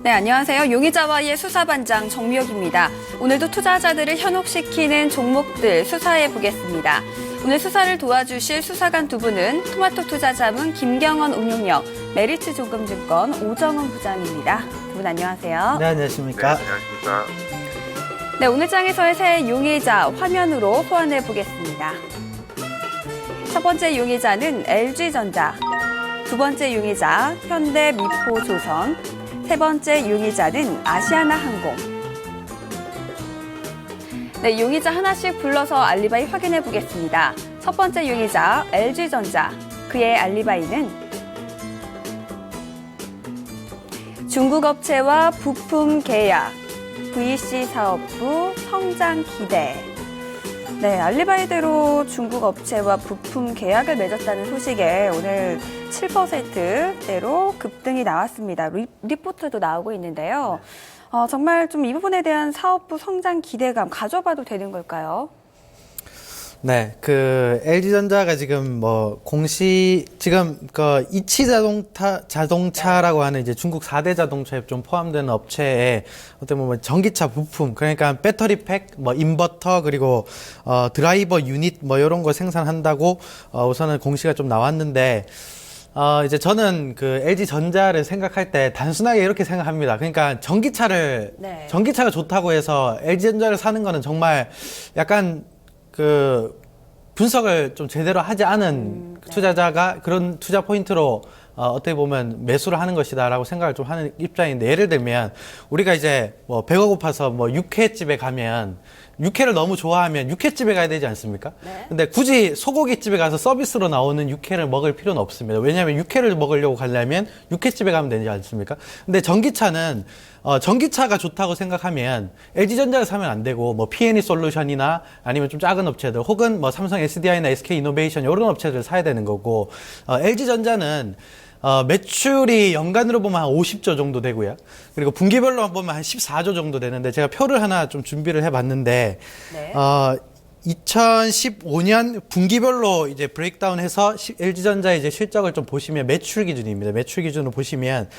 네, 안녕하세요. 용의자와의 수사반장 정미옥입니다. 오늘도 투자자들을 현혹시키는 종목들 수사해 보겠습니다. 오늘 수사를 도와주실 수사관 두 분은 토마토 투자자문 김경원 운용역, 메리츠 조금증권 오정훈 부장입니다. 두 분 안녕하세요. 네, 안녕하십니까. 네, 안녕하십니까. 네, 오늘 장에서의 새 용의자 화면으로 소환해 보겠습니다. 첫 번째 용의자는 LG전자, 두 번째 용의자 현대미포조선, 세 번째 용의자는 아시아나항공. 네, 용의자 하나씩 불러서 알리바이 확인해 보겠습니다. 첫 번째 용의자 LG전자, 그의 알리바이는 중국 업체와 부품 계약, VC 사업부 성장 기대. 네, 알리바이대로 중국 업체와 부품 계약을 맺었다는 소식에 오늘 7%대로 급등이 나왔습니다. 리포트도 나오고 있는데요. 정말 좀 이 부분에 대한 사업부 성장 기대감 가져봐도 되는 걸까요? 네, LG전자가 지금 지금 이치 자동차라고 하는 이제 중국 4대 자동차에 좀 포함되는 업체에 어떻게 보면 전기차 부품, 그러니까 배터리팩, 인버터, 그리고 드라이버 유닛 이런 거 생산한다고 우선은 공시가 좀 나왔는데, 이제 저는 LG전자를 생각할 때 단순하게 이렇게 생각합니다. 그러니까 전기차가 좋다고 해서 LG전자를 사는 거는 정말 약간 분석을 좀 제대로 하지 않은 투자자가 그런 투자 포인트로 어떻게 보면 매수를 하는 것이다라고 생각을 좀 하는 입장인데, 예를 들면 우리가 이제 배가 고파서 육회집에 가면 육회를 너무 좋아하면 육회집에 가야 되지 않습니까? 네. 근데 굳이 소고기집에 가서 서비스로 나오는 육회를 먹을 필요는 없습니다. 왜냐하면 육회를 먹으려고 가려면 육회집에 가면 되지 않습니까? 근데 전기차는 전기차가 좋다고 생각하면 LG전자를 사면 안 되고 P&E 솔루션이나 아니면 좀 작은 업체들 혹은 삼성 SDI나 SK 이노베이션 이런 업체들을 사야 되는 거고, LG전자는 매출이 연간으로 보면 한 50조 정도 되고요. 그리고 분기별로 보면 한 14조 정도 되는데, 제가 표를 하나 좀 준비를 해봤는데, 네. 2015년 분기별로 이제 브레이크다운 해서 LG전자의 이제 실적을 좀 보시면 매출 기준입니다. 매출 기준으로 보시면,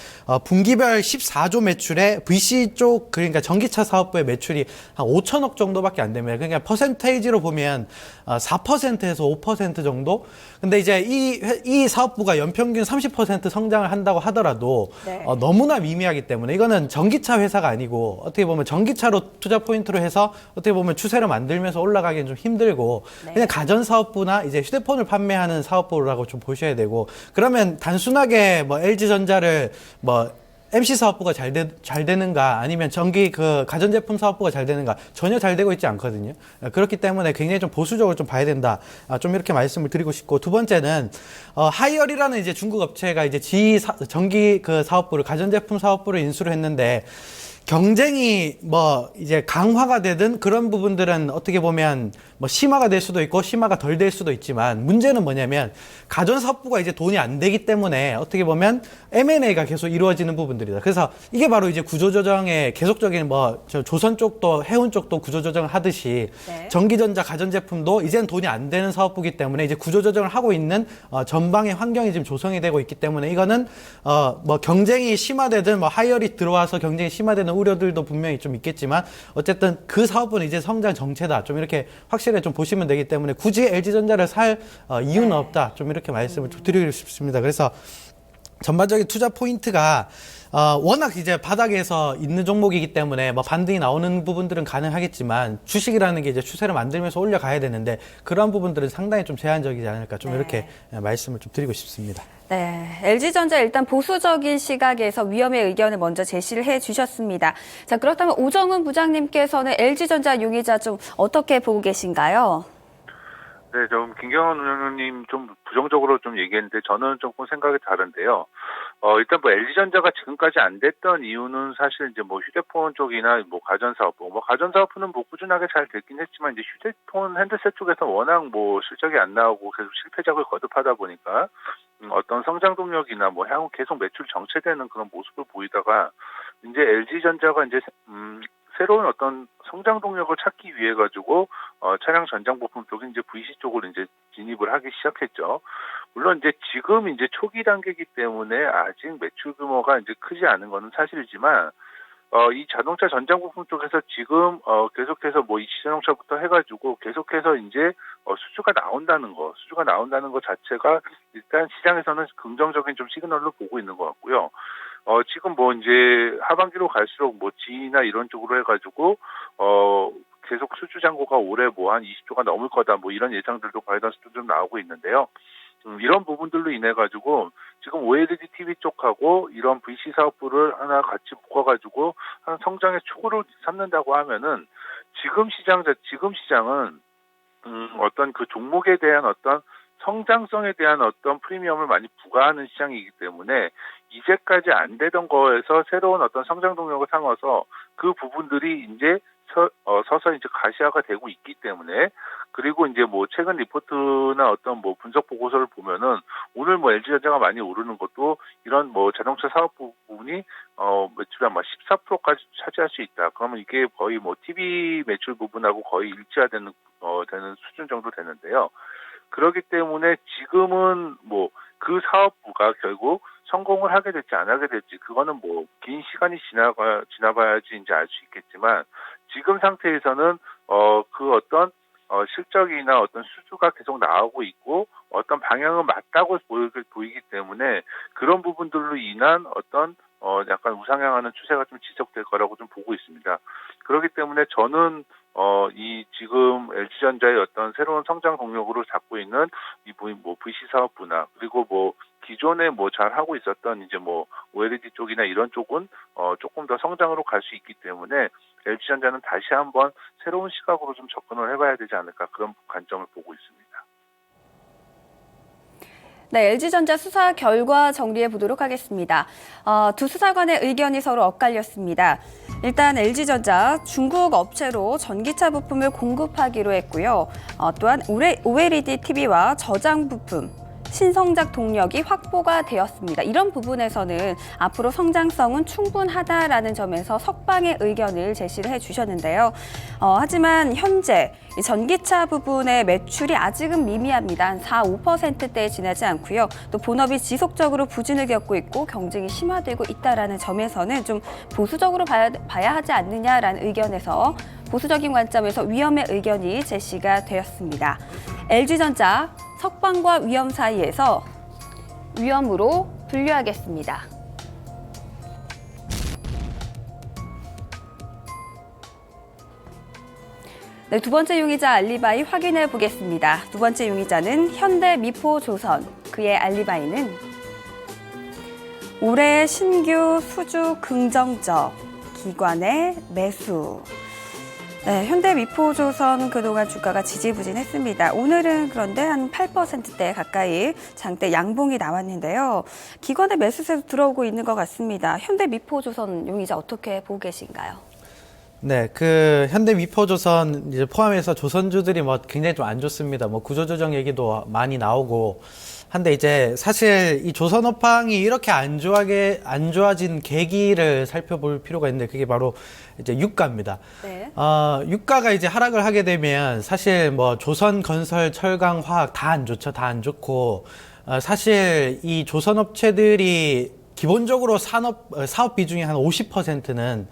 분기별 14조 매출에 VC 쪽, 그러니까 전기차 사업부의 매출이 한 5천억 정도밖에 안 됩니다. 그러니까 퍼센테이지로 보면 4%에서 5% 정도? 근데 이제 이 사업부가 연평균 30% 성장을 한다고 하더라도, 네. 너무나 미미하기 때문에 이거는 전기차 회사가 아니고, 어떻게 보면 전기차로 투자 포인트로 해서 어떻게 보면 추세를 만들면서 올라가기엔 좀 힘들고, 네. 그냥 가전사업부나 이제 휴대폰을 판매하는 사업부라고 좀 보셔야 되고, 그러면 단순하게 LG전자를 MC 사업부가 잘 되는가, 아니면 가전제품 사업부가 잘 되는가, 전혀 잘 되고 있지 않거든요. 그렇기 때문에 굉장히 좀 보수적으로 좀 봐야 된다. 좀 이렇게 말씀을 드리고 싶고, 두 번째는, 하이얼이라는 이제 중국 업체가 이제 전기 사업부를, 가전제품 사업부를 인수를 했는데, 경쟁이 이제 강화가 되든 그런 부분들은 어떻게 보면 심화가 될 수도 있고 심화가 덜 될 수도 있지만, 문제는 뭐냐면 가전사업부가 이제 돈이 안 되기 때문에 어떻게 보면 M&A가 계속 이루어지는 부분들이다. 그래서 이게 바로 이제 구조조정의 계속적인 조선 쪽도 해운 쪽도 구조조정을 하듯이, 네. 전기전자 가전제품도 이제는 돈이 안 되는 사업부기 때문에 이제 구조조정을 하고 있는 전방의 환경이 지금 조성이 되고 있기 때문에, 이거는 경쟁이 심화되든 하이얼이 들어와서 경쟁이 심화되는 우려들도 분명히 좀 있겠지만, 어쨌든 그 사업부는 이제 성장 정체다. 좀 이렇게 확실히 좀 보시면 되기 때문에 굳이 LG전자를 살 이유는 없다. 좀 이렇게 말씀을 좀 드리고 싶습니다. 그래서 전반적인 투자 포인트가 워낙 이제 바닥에서 있는 종목이기 때문에 반등이 나오는 부분들은 가능하겠지만, 주식이라는 게 이제 추세를 만들면서 올려가야 되는데 그러한 부분들은 상당히 좀 제한적이지 않을까, 좀 이렇게 말씀을 좀 드리고 싶습니다. 네, LG전자 일단 보수적인 시각에서 위험의 의견을 먼저 제시를 해주셨습니다. 자, 그렇다면 오정훈 부장님께서는 LG전자 용의자 좀 어떻게 보고 계신가요? 네, 좀 김경원 운영님 좀 부정적으로 좀 얘기했는데, 저는 조금 생각이 다른데요. 일단 LG전자가 지금까지 안 됐던 이유는 사실 이제 휴대폰 쪽이나 가전사업부, 가전사업부는 꾸준하게 잘 됐긴 했지만, 이제 휴대폰 핸드셋 쪽에서 워낙 실적이 안 나오고 계속 실패작을 거듭하다 보니까 어떤 성장 동력이나 향후 계속 매출 정체되는 그런 모습을 보이다가, 이제 LG전자가 이제 새로운 어떤 성장 동력을 찾기 위해 가지고 차량 전장 부품 쪽인 이제 VC 쪽으로 이제 진입을 하기 시작했죠. 물론 이제 지금 이제 초기 단계이기 때문에 아직 매출 규모가 이제 크지 않은 거는 사실이지만 이 자동차 전장 부품 쪽에서 지금 계속해서 뭐 이치자동차부터 해가지고 계속해서 이제 수주가 나온다는 거 자체가 일단 시장에서는 긍정적인 좀 시그널로 보고 있는 것 같고요. 지금 뭐 이제 하반기로 갈수록 뭐 G나 이런 쪽으로 해가지고 계속 수주 잔고가 올해 뭐 한 20조가 넘을 거다 뭐 이런 예상들도 가이던스도 좀 나오고 있는데요. 이런 부분들로 인해 가지고 지금 OLED TV 쪽하고 이런 VC 사업부를 하나 같이 묶어가지고 한 성장의 축으로 삼는다고 하면은 지금 시장은 어떤 그 종목에 대한 어떤 성장성에 대한 어떤 프리미엄을 많이 부과하는 시장이기 때문에 이제까지 안 되던 거에서 새로운 어떤 성장 동력을 삼아서 그 부분들이 이제 서서 이제 가시화가 되고 있기 때문에 그리고 이제 뭐 최근 리포트나 어떤 뭐 분석 보고서를 보면은 오늘 뭐 LG전자가 많이 오르는 것도 이런 뭐 자동차 사업 부분이 매출이 아마 14%까지 차지할 수 있다. 그러면 이게 거의 뭐 TV 매출 부분하고 거의 일치화되는 되는 수준 정도 되는데요. 그렇기 때문에 지금은 뭐 그 사업부가 결국 성공을 하게 될지 안 하게 될지 그거는 뭐 긴 시간이 지나봐야지 이제 알 수 있겠지만 지금 상태에서는 그 어떤 실적이나 어떤 수주가 계속 나오고 있고 어떤 방향은 맞다고 보이기 때문에 그런 부분들로 인한 어떤 약간 우상향하는 추세가 좀 지속될 거라고 좀 보고 있습니다. 그렇기 때문에 저는 이 지금 LG전자의 어떤 새로운 성장 동력으로 잡고 있는 이 뭐 VC 사업부나 그리고 뭐 기존에 뭐 잘 하고 있었던 이제 뭐 OLED 쪽이나 이런 쪽은 조금 더 성장으로 갈 수 있기 때문에 LG전자는 다시 한번 새로운 시각으로 좀 접근을 해봐야 되지 않을까 그런 관점을 보고 있습니다. 네, LG전자 수사 결과 정리해 보도록 하겠습니다. 두 수사관의 의견이 서로 엇갈렸습니다. 일단 LG전자 중국 업체로 전기차 부품을 공급하기로 했고요. 또한 OLED TV와 저장 부품, 신성장 동력이 확보가 되었습니다. 이런 부분에서는 앞으로 성장성은 충분하다라는 점에서 석방의 의견을 제시를 해주셨는데요. 하지만 현재 이 전기차 부분의 매출이 아직은 미미합니다. 한 4-5%대에 지나지 않고요. 또 본업이 지속적으로 부진을 겪고 있고 경쟁이 심화되고 있다라는 점에서는 좀 보수적으로 봐야 하지 않느냐라는 의견에서 보수적인 관점에서 위험의 의견이 제시가 되었습니다. LG전자 석방과 위험 사이에서 위험으로 분류하겠습니다. 네, 두 번째 용의자 알리바이 확인해 보겠습니다. 두 번째 용의자는 현대미포조선, 그의 알리바이는 올해 신규 수주 긍정적, 기관의 매수. 네, 현대미포조선 그동안 주가가 지지부진했습니다. 오늘은 그런데 한 8%대 가까이 장대 양봉이 나왔는데요. 기관의 매수세도 들어오고 있는 것 같습니다. 현대미포조선 용의자 어떻게 보고 계신가요? 네, 그 현대미포조선 이제 포함해서 조선주들이 뭐 굉장히 좀 안 좋습니다. 뭐 구조조정 얘기도 많이 나오고 한데 이제 사실 이 조선업황이 이렇게 안 좋아진 계기를 살펴볼 필요가 있는데 그게 바로 이제 유가입니다. 네. 유가가 이제 하락을 하게 되면 사실 뭐 조선, 건설, 철강, 화학 다 안 좋죠. 다 안 좋고 사실 이 조선업체들이 기본적으로 사업 비중의 한 50%는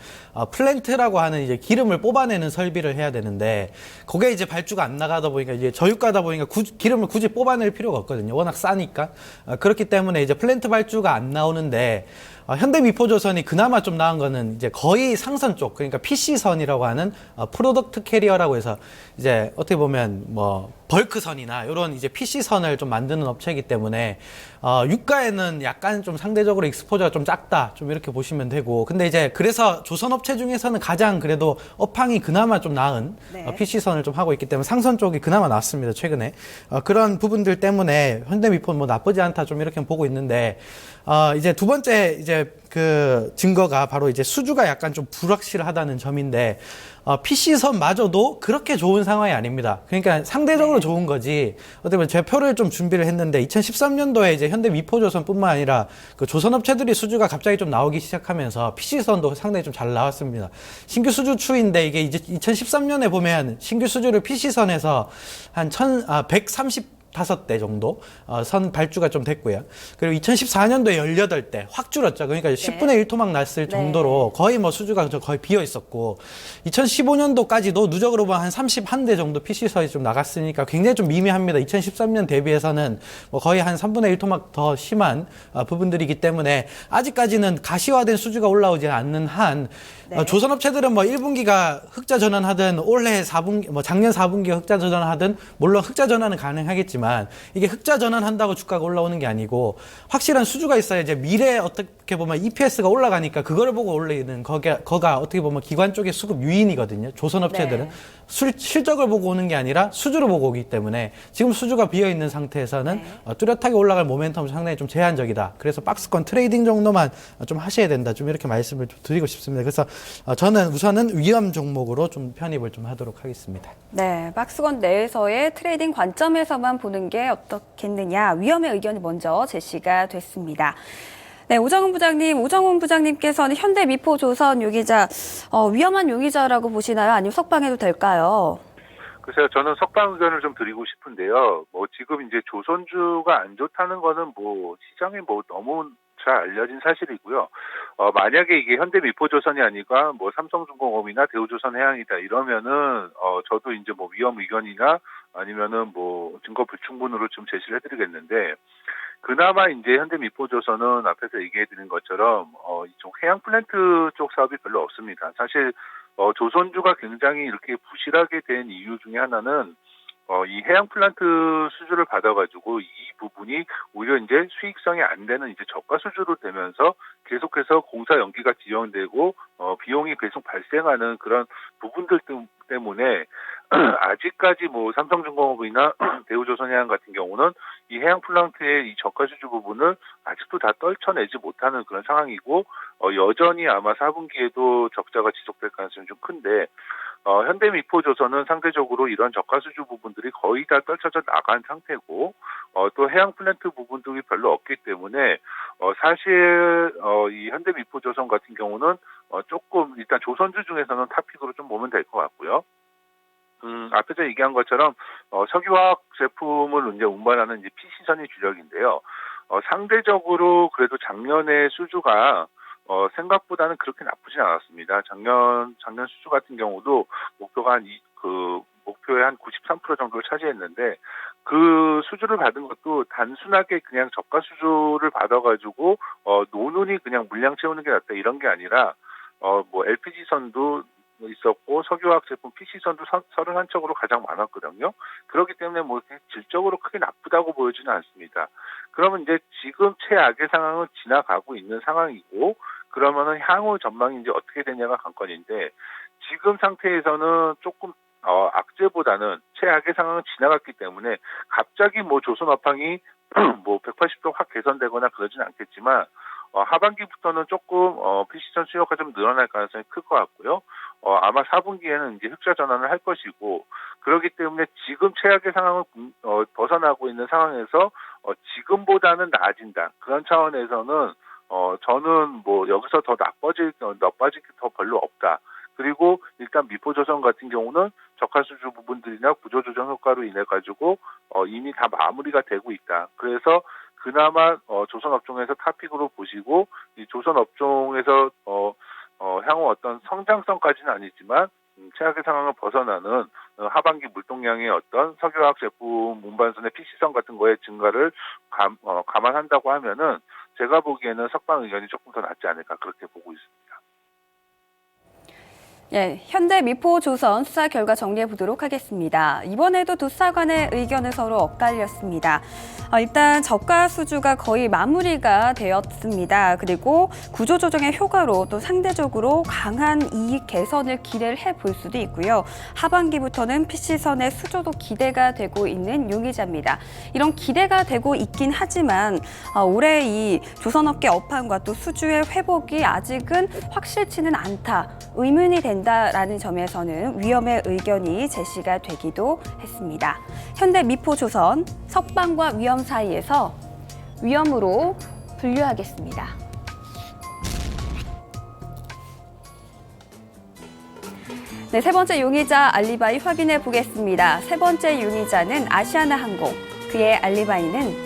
플랜트라고 하는 이제 기름을 뽑아내는 설비를 해야 되는데, 그게 이제 발주가 안 나가다 보니까 이제 저유가다 보니까 기름을 굳이 뽑아낼 필요가 없거든요. 워낙 싸니까. 그렇기 때문에 이제 플랜트 발주가 안 나오는데, 현대미포조선이 그나마 좀 나은 거는 이제 거의 상선 쪽, 그러니까 PC선이라고 하는 프로덕트 캐리어라고 해서 이제 어떻게 보면 뭐 벌크선이나 이런 이제 PC선을 좀 만드는 업체이기 때문에 유가에는 약간 좀 상대적으로 익스포저가 좀 작다, 좀 이렇게 보시면 되고, 근데 이제 그래서 조선업체 중에서는 가장 그래도 업황이 그나마 좀 나은 PC선을 좀 하고 있기 때문에 상선 쪽이 그나마 낫습니다, 최근에. 그런 부분들 때문에 현대미포는 뭐 나쁘지 않다, 좀 이렇게 보고 있는데, 이제 두 번째 이제 이제 그 증거가 바로 이제 수주가 약간 좀 불확실하다는 점인데, PC선마저도 그렇게 좋은 상황이 아닙니다. 그러니까 상대적으로 좋은 거지. 어떻게 보면 제표를 좀 준비를 했는데 2013년도에 이제 현대 미포조선뿐만 아니라 그 조선업체들이 수주가 갑자기 좀 나오기 시작하면서 PC선도 상당히 좀 잘 나왔습니다. 신규 수주 추인데 이게 이제 2013년에 보면 신규 수주를 PC선에서 한 135대 정도 선 발주가 좀 됐고요. 그리고 2014년도에 18대 확 줄었죠. 그러니까 10분의 1 토막 났을 정도로 거의 뭐 수주가 거의 비어 있었고, 2015년도까지도 누적으로 보면 한 31대 정도 PC선이 좀 나갔으니까 굉장히 좀 미미합니다. 2013년 대비해서는 뭐 거의 한 3분의 1 토막 더 심한 부분들이기 때문에 아직까지는 가시화된 수주가 올라오지 않는 한 조선업체들은 뭐 1분기가 흑자 전환하든 올해 4분기, 뭐 작년 4분기가 흑자 전환하든 물론 흑자 전환은 가능하겠지만 이게 흑자 전환한다고 주가가 올라오는 게 아니고 확실한 수주가 있어야 이제 미래에 어떻게 보면 EPS가 올라가니까 그걸 보고 올리는 거가 어떻게 보면 기관 쪽의 수급 유인이거든요. 조선업체들은 실적을 보고 오는 게 아니라 수주를 보고 오기 때문에 지금 수주가 비어 있는 상태에서는 뚜렷하게 올라갈 모멘텀은 상당히 좀 제한적이다. 그래서 박스권 트레이딩 정도만 좀 하셔야 된다. 좀 이렇게 말씀을 좀 드리고 싶습니다. 그래서 저는 우선은 위험 종목으로 좀 편입을 좀 하도록 하겠습니다. 네, 박스권 내에서의 트레이딩 관점에서만 보는 게 어떻겠느냐, 위험의 의견이 먼저 제시가 됐습니다. 네, 오정훈 부장님께서는 현대 미포조선 용의자, 위험한 용의자라고 보시나요? 아니면 석방해도 될까요? 글쎄요, 저는 석방 의견을 좀 드리고 싶은데요. 뭐 지금 이제 조선주가 안 좋다는 거는 뭐 시장에 뭐 너무 잘 알려진 사실이고요. 만약에 이게 현대 미포조선이 아니라 뭐 삼성중공업이나 대우조선해양이다 이러면은 저도 이제 뭐 위험 의견이나 아니면은 뭐 증거 불충분으로 좀 제시를 해드리겠는데, 그나마 이제 현대 미포조선은 앞에서 얘기해드린 것처럼 이쪽 해양 플랜트 쪽 사업이 별로 없습니다. 사실 조선주가 굉장히 이렇게 부실하게 된 이유 중에 하나는 이 해양 플란트 수주를 받아가지고 이 부분이 오히려 이제 수익성이 안 되는 이제 저가 수주로 되면서 계속해서 공사 연기가 지연되고 비용이 계속 발생하는 그런 부분들 때문에 아직까지 뭐 삼성중공업이나 대우조선해양 같은 경우는 이 해양 플란트의 이 저가 수주 부분을 아직도 다 떨쳐내지 못하는 그런 상황이고, 여전히 아마 4분기에도 적자가 지속될 가능성이 좀 큰데, 현대미포조선은 상대적으로 이런 저가 수주 부분들이 거의 다 떨쳐져 나간 상태고, 또 해양 플랜트 부분들이 별로 없기 때문에, 사실, 이 현대미포조선 같은 경우는, 조금, 일단 조선주 중에서는 탑픽으로 좀 보면 될 것 같고요. 앞에서 얘기한 것처럼, 석유화학 제품을 이제 운반하는 이제 PC선이 주력인데요. 상대적으로 그래도 작년에 수주가 생각보다는 그렇게 나쁘진 않았습니다. 작년 수주 같은 경우도 목표가 목표의 한 93% 정도를 차지했는데, 그 수주를 받은 것도 단순하게 그냥 저가 수주를 받아가지고, 노는이 그냥 물량 채우는 게 낫다 이런 게 아니라, 뭐 LPG선도 있었고, 석유화학 제품 PC선도 31척으로 가장 많았거든요. 그렇기 때문에 뭐 질적으로 크게 나쁘다고 보여지는 않습니다. 그러면 이제 지금 최악의 상황은 지나가고 있는 상황이고, 그러면은 향후 전망이 이제 어떻게 되냐가 관건인데, 지금 상태에서는 조금 악재보다는 최악의 상황은 지나갔기 때문에 갑자기 뭐 조선업황이 뭐 180도 확 개선되거나 그러진 않겠지만, 하반기부터는 조금 PC선 수요가 좀 늘어날 가능성이 클 것 같고요. 아마 4분기에는 이제 흑자 전환을 할 것이고, 그렇기 때문에 지금 최악의 상황을 벗어나고 있는 상황에서 지금보다는 나아진다. 그런 차원에서는 저는 뭐 여기서 더 나빠질 게 더 별로 없다. 그리고 일단 미포조선 같은 경우는 저가수주 부분들이나 구조조정 효과로 인해 가지고 이미 다 마무리가 되고 있다. 그래서 그나마 조선업종에서 탑픽으로 보시고, 이 조선업종에서 향후 어떤 성장성까지는 아니지만 최악의 상황을 벗어나는 하반기 물동량의 어떤 석유화학 제품 운반선의 PC선 같은 거의 증가를 감안한다고 하면은 제가 보기에는 석방 의견이 조금 더 낫지 않을까 그렇게 보고 있습니다. 예, 현대미포조선 수사 결과 정리해 보도록 하겠습니다. 이번에도 두 사관의 의견은 서로 엇갈렸습니다. 일단 저가 수주가 거의 마무리가 되었습니다. 그리고 구조조정의 효과로 또 상대적으로 강한 이익 개선을 기대를 해볼 수도 있고요. 하반기부터는 PC선의 수주도 기대가 되고 있는 용의자입니다. 이런 기대가 되고 있긴 하지만 올해 이 조선업계 업황과 또 수주의 회복이 아직은 확실치는 않다. 의문이 된다라는 점에서는 위험의 의견이 제시가 되기도 했습니다. 현대미포조선 석방과 위험 사이에서 위험으로 분류하겠습니다. 네, 세 번째 용의자 알리바이 확인해 보겠습니다. 세 번째 용의자는 아시아나항공, 그의 알리바이는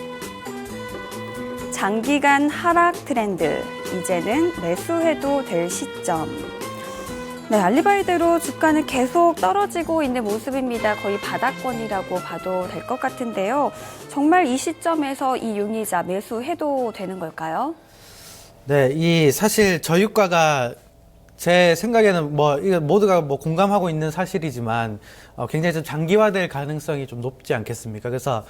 장기간 하락 트렌드, 이제는 매수해도 될 시점. 네, 알리바이대로 주가는 계속 떨어지고 있는 모습입니다. 거의 바닥권이라고 봐도 될 것 같은데요. 정말 이 시점에서 이 용의자 매수해도 되는 걸까요? 네, 이 사실 저유가가 제 생각에는 이거 모두가 공감하고 있는 사실이지만 굉장히 좀 장기화될 가능성이 좀 높지 않겠습니까? 그래서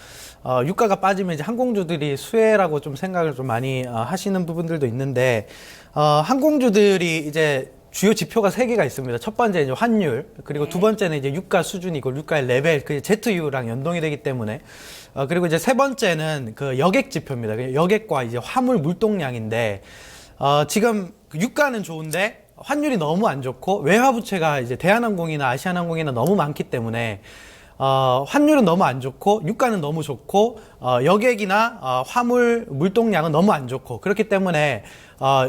유가가 빠지면 이제 항공주들이 수혜라고 좀 생각을 좀 많이 하시는 부분들도 있는데 항공주들이 이제 주요 지표가 세 개가 있습니다. 첫 번째 이제 환율, 그리고 두 번째는 이제 유가 수준이고 유가의 레벨, 그 ZU랑 연동이 되기 때문에 그리고 이제 세 번째는 그 여객 지표입니다. 여객과 이제 화물 물동량인데 지금 유가는 좋은데 환율이 너무 안 좋고 외화 부채가 이제 대한항공이나 아시아나항공이나 너무 많기 때문에 환율은 너무 안 좋고 유가는 너무 좋고 여객이나 화물 물동량은 너무 안 좋고 그렇기 때문에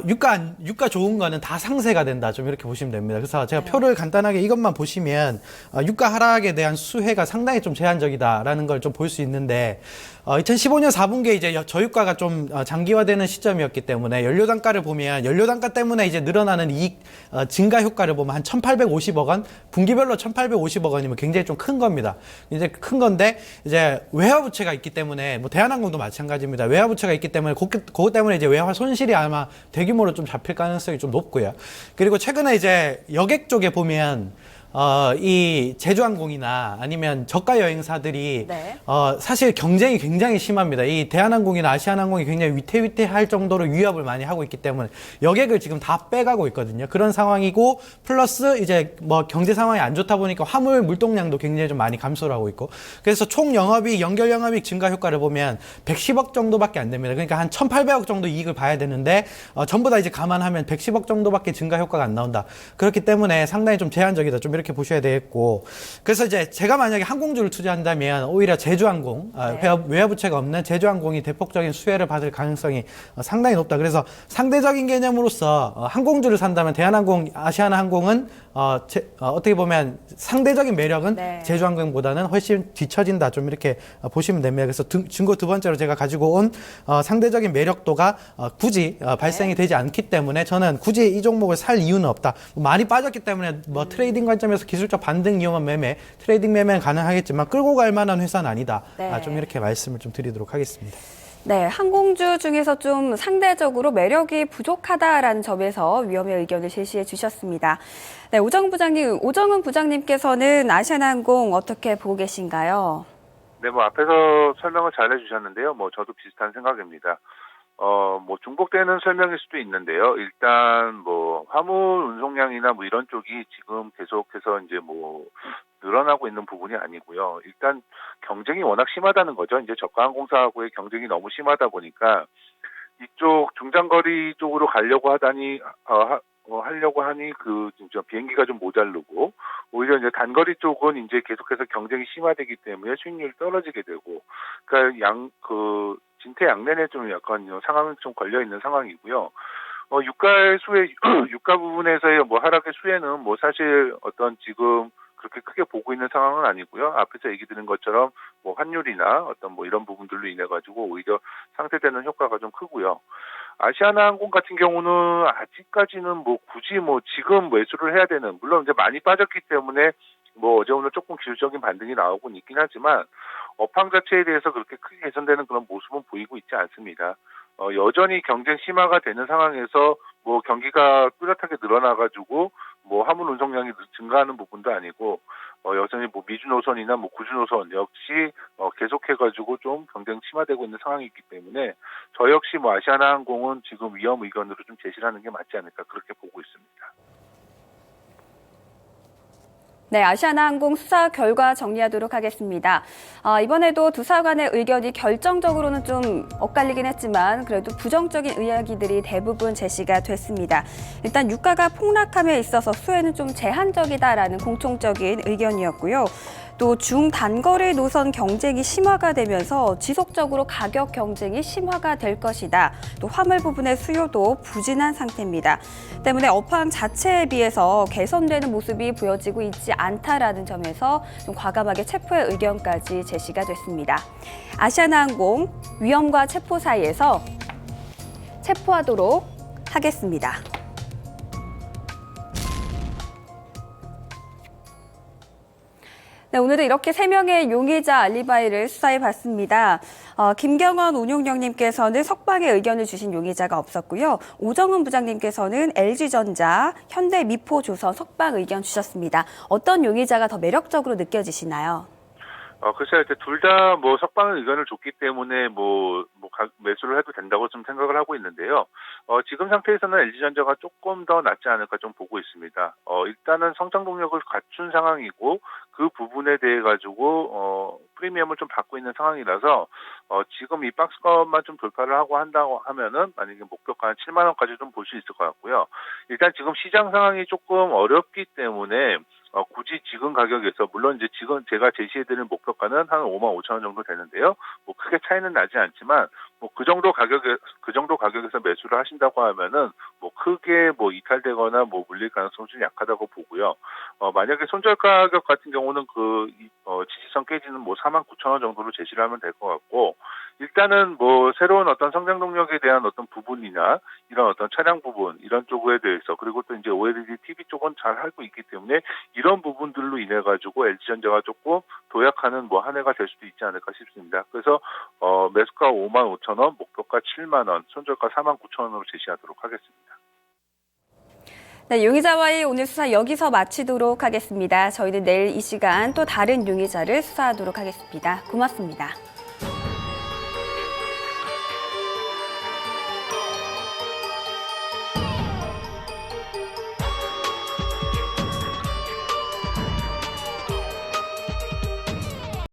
유가 좋은 거는 다 상세가 된다. 좀 이렇게 보시면 됩니다. 그래서 제가 표를 간단하게 이것만 보시면 유가 하락에 대한 수혜가 상당히 좀 제한적이다라는 걸 좀 볼 수 있는데 2015년 4분기에 이제 저유가가 좀 장기화되는 시점이었기 때문에 연료 단가를 보면 연료 단가 때문에 이제 늘어나는 이익 증가 효과를 보면 한 1,850억 원, 분기별로 1,850억 원이면 굉장히 좀 큰 겁니다. 이제 큰 건데 이제 외화 부채가 있기 때문에 대한항공도 마찬가지입니다. 외화 부채가 있기 때문에 그것 때문에 이제 외화 손실이 아마 대규모로 좀 잡힐 가능성이 좀 높고요. 그리고 최근에 이제 여객 쪽에 보면 이 제주항공이나 아니면 저가 여행사들이 네. 사실 경쟁이 굉장히 심합니다. 이 대한항공이나 아시아나항공이 굉장히 위태위태할 정도로 위협을 많이 하고 있기 때문에 여객을 지금 다 빼가고 있거든요. 그런 상황이고 플러스 이제 경제 상황이 안 좋다 보니까 화물 물동량도 굉장히 좀 많이 감소를 하고 있고 그래서 총 영업이익, 연결 영업이익 증가 효과를 보면 110억 정도밖에 안 됩니다. 그러니까 한 1,800억 정도 이익을 봐야 되는데 전부 다 이제 감안하면 110억 정도밖에 증가 효과가 안 나온다. 그렇기 때문에 상당히 좀 제한적이다. 좀 이렇게 보셔야 되겠고 그래서 이제 제가 만약에 항공주를 투자한다면 오히려 제주항공 외화 부채가 없는 제주항공이 대폭적인 수혜를 받을 가능성이 상당히 높다. 그래서 상대적인 개념으로서 항공주를 산다면 대한항공, 아시아나항공은 어떻게 보면 상대적인 매력은 네. 제주항공보다는 훨씬 뒤처진다. 좀 이렇게 보시면 됩니다. 그래서 증거 두 번째로 제가 가지고 온 상대적인 매력도가 굳이 발생이 되지 않기 때문에 저는 굳이 이 종목을 살 이유는 없다. 많이 빠졌기 때문에 트레이딩 관점에서 기술적 반등 이용한 매매, 트레이딩 매매는 가능하겠지만 끌고 갈 만한 회사는 아니다. 네. 좀 이렇게 말씀을 좀 드리도록 하겠습니다. 네, 항공주 중에서 좀 상대적으로 매력이 부족하다라는 점에서 위험의 의견을 제시해 주셨습니다. 네, 오정은 부장님께서는 아시아나항공 어떻게 보고 계신가요? 네, 앞에서 설명을 잘 해주셨는데요. 저도 비슷한 생각입니다. 중복되는 설명일 수도 있는데요. 일단 화물 운송량이나 이런 쪽이 지금 계속해서 이제 늘어나고 있는 부분이 아니고요. 일단 경쟁이 워낙 심하다는 거죠. 이제 저가 항공사하고의 경쟁이 너무 심하다 보니까 이쪽 중장거리 쪽으로 가려고 하니 진짜 비행기가 좀 모자르고 오히려 이제 단거리 쪽은 이제 계속해서 경쟁이 심화되기 때문에 수익률이 떨어지게 되고 그러니까 진퇴양난에 좀 약간 상황은 좀 걸려 있는 상황이고요. 유가 부분에서의 하락의 수혜는 사실 지금 그렇게 크게 보고 있는 상황은 아니고요. 앞에서 얘기 드린 것처럼 환율이나 이런 부분들로 인해 가지고 오히려 상쇄되는 효과가 좀 크고요. 아시아나항공 같은 경우는 아직까지는 굳이 지금 매수를 해야 되는, 물론 이제 많이 빠졌기 때문에 어제 오늘 조금 기술적인 반등이 나오곤 있긴 하지만 업황 자체에 대해서 그렇게 크게 개선되는 그런 모습은 보이고 있지 않습니다. 여전히 경쟁 심화가 되는 상황에서 경기가 뚜렷하게 늘어나가지고 뭐 화물 운송량이 증가하는 부분도 아니고 여전히 뭐 미주 노선이나 뭐 구주 노선 역시 계속해가지고 좀 경쟁 심화되고 있는 상황이기 때문에 저 역시 뭐 아시아나항공은 지금 위험 의견으로 좀 제시를 하는 게 맞지 않을까 그렇게 보고 있습니다. 네, 아시아나항공 수사 결과 정리하도록 하겠습니다. 이번에도 두 사관의 의견이 결정적으로는 좀 엇갈리긴 했지만 그래도 부정적인 이야기들이 대부분 제시가 됐습니다. 일단 유가가 폭락함에 있어서 수혜는 좀 제한적이다라는 공통적인 의견이었고요. 또 중단거리 노선 경쟁이 심화가 되면서 지속적으로 가격 경쟁이 심화가 될 것이다. 또 화물 부분의 수요도 부진한 상태입니다. 때문에 업황 자체에 비해서 개선되는 모습이 보여지고 있지 않다라는 점에서 좀 과감하게 체포의 의견까지 제시가 됐습니다. 아시아나항공 위험과 체포 사이에서 체포하도록 하겠습니다. 네, 오늘은 이렇게 3명의 용의자 알리바이를 수사해봤습니다. 김경원 운용령님께서는 석방의 의견을 주신 용의자가 없었고요. 오정은 부장님께서는 LG전자, 현대미포조선 석방 의견 주셨습니다. 어떤 용의자가 더 매력적으로 느껴지시나요? 글쎄요, 둘 다 뭐 석방 의견을 줬기 때문에 매수를 해도 된다고 좀 생각을 하고 있는데요. 지금 상태에서는 LG전자가 조금 더 낫지 않을까 좀 보고 있습니다. 일단은 성장 동력을 갖춘 상황이고 그 부분에 대해 가지고 프리미엄을 좀 받고 있는 상황이라서 지금 이 박스권만 좀 돌파를 하고 한다고 하면은 만약에 목표가 한 7만 원까지 좀 볼 수 있을 것 같고요. 일단 지금 시장 상황이 조금 어렵기 때문에 굳이 지금 가격에서 물론 이제 지금 제가 제시해드리는 목표가는 한 5만 5천 원 정도 되는데요. 뭐 크게 차이는 나지 않지만 뭐 그 정도 가격에서 매수를 하신다고 하면은 뭐 크게 뭐 이탈되거나 뭐 물릴 가능성이 좀 약하다고 보고요. 만약에 손절 가격 같은 경우는 지지선 깨지는 뭐 4만 9천 원 정도로 제시를 하면 될 것 같고 일단은 뭐 새로운 어떤 성장 동력에 대한 어떤 부분이나 이런 어떤 차량 부분 이런 쪽에 대해서 그리고 또 이제 OLED TV 쪽은 잘 알고 있기 때문에 이런 부분들로 인해 가지고 LG전자가 조금 도약하는 뭐 한 해가 될 수도 있지 않을까 싶습니다. 그래서 매수가 5만 5천 원, 목표가 7만 원, 손절가 4만 9천 원으로 제시하도록 하겠습니다. 네, 용의자와의 오늘 수사 여기서 마치도록 하겠습니다. 저희는 내일 이 시간 또 다른 용의자를 수사하도록 하겠습니다. 고맙습니다.